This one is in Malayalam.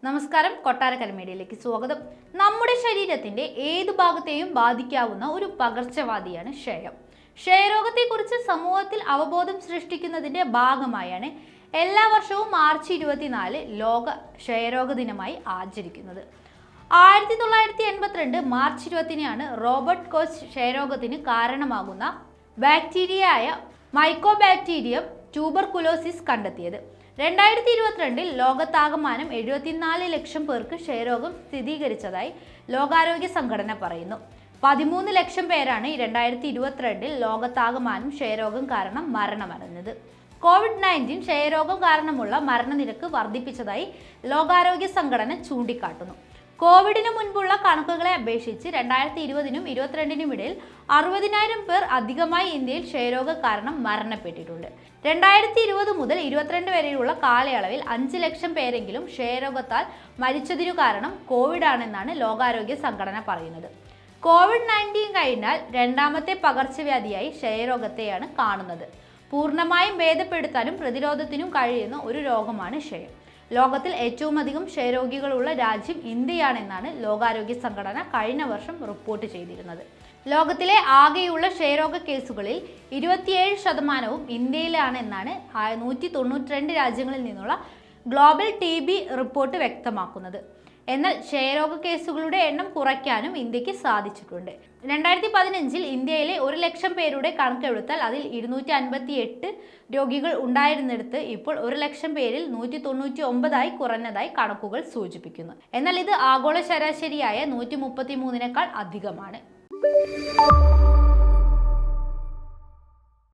നമസ്കാരം, കൊട്ടാരക്കര മീഡിയയിലേക്ക് സ്വാഗതം. നമ്മുടെ ശരീരത്തിന്റെ ഏതു ഭാഗത്തെയും ബാധിക്കാവുന്ന ഒരു പകർച്ചവ്യാധിയാണ് ക്ഷയം. ക്ഷയരോഗത്തെക്കുറിച്ച് സമൂഹത്തിൽ അവബോധം സൃഷ്ടിക്കുന്നതിന്റെ ഭാഗമായാണ് എല്ലാ വർഷവും മാർച്ച് 24 ലോക ക്ഷയരോഗ ദിനമായി ആചരിക്കുന്നത്. 1982 മാർച്ച് 20-നാണ് റോബർട്ട് കോച്ച് ക്ഷയരോഗത്തിന് കാരണമാകുന്ന ബാക്ടീരിയയായ മൈക്കോബാക്ടീരിയം ട്യൂബർകുലോസിസ് കണ്ടെത്തിയത്. 2022 ലോകത്താകമാനം 74 ലക്ഷം പേർക്ക് ക്ഷയരോഗം സ്ഥിരീകരിച്ചതായി ലോകാരോഗ്യ സംഘടന പറയുന്നു. 13 ലക്ഷം പേരാണ് 2022 ലോകത്താകമാനം ക്ഷയരോഗം കാരണം മരണമടഞ്ഞത്. COVID-19 ക്ഷയരോഗം കാരണമുള്ള മരണനിരക്ക് വർദ്ധിപ്പിച്ചതായി ലോകാരോഗ്യ സംഘടന ചൂണ്ടിക്കാട്ടുന്നു. കോവിഡിന് മുൻപുള്ള കണക്കുകളെ അപേക്ഷിച്ച് 2020-നും 2022-നും ഇടയിൽ 60,000 പേർ അധികമായി ഇന്ത്യയിൽ ക്ഷയരോഗ കാരണം മരണപ്പെട്ടിട്ടുണ്ട്. 2020 മുതൽ 2022 വരെയുള്ള കാലയളവിൽ 5 ലക്ഷം പേരെങ്കിലും ക്ഷയരോഗത്താൽ മരിച്ചതിനു കാരണം കോവിഡ് ആണെന്നാണ് ലോകാരോഗ്യ സംഘടന പറയുന്നത്. COVID-19 കഴിഞ്ഞാൽ രണ്ടാമത്തെ പകർച്ചവ്യാധിയായി ക്ഷയരോഗത്തെയാണ് കാണുന്നത്. പൂർണ്ണമായും ഭേദപ്പെടുത്താനും പ്രതിരോധത്തിനും കഴിയുന്ന ഒരു രോഗമാണ് ക്ഷയം. ലോകത്തിൽ ഏറ്റവും അധികം ക്ഷയരോഗികളുള്ള രാജ്യം ഇന്ത്യയാണെന്നാണ് ലോകാരോഗ്യ സംഘടന കഴിഞ്ഞ വർഷം റിപ്പോർട്ട് ചെയ്തിരുന്നത്. ലോകത്തിലെ ആകെയുള്ള ക്ഷയരോഗ കേസുകളിൽ 27% ഇന്ത്യയിലാണെന്നാണ് 192 രാജ്യങ്ങളിൽ നിന്നുള്ള ഗ്ലോബൽ TB റിപ്പോർട്ട് വ്യക്തമാക്കുന്നത്. എന്നാൽ ക്ഷയരോഗ കേസുകളുടെ എണ്ണം കുറയ്ക്കാനും ഇന്ത്യക്ക് സാധിച്ചിട്ടുണ്ട്. 2015 ഇന്ത്യയിലെ 1 ലക്ഷം പേരുടെ കണക്കെടുത്താൽ അതിൽ 258 രോഗികൾ ഉണ്ടായിരുന്നിടത്ത് ഇപ്പോൾ 1 ലക്ഷം പേരിൽ 199 കുറഞ്ഞതായി കണക്കുകൾ സൂചിപ്പിക്കുന്നു. എന്നാൽ ഇത് ആഗോള ശരാശരിയായ 133-നേക്കാൾ അധികമാണ്.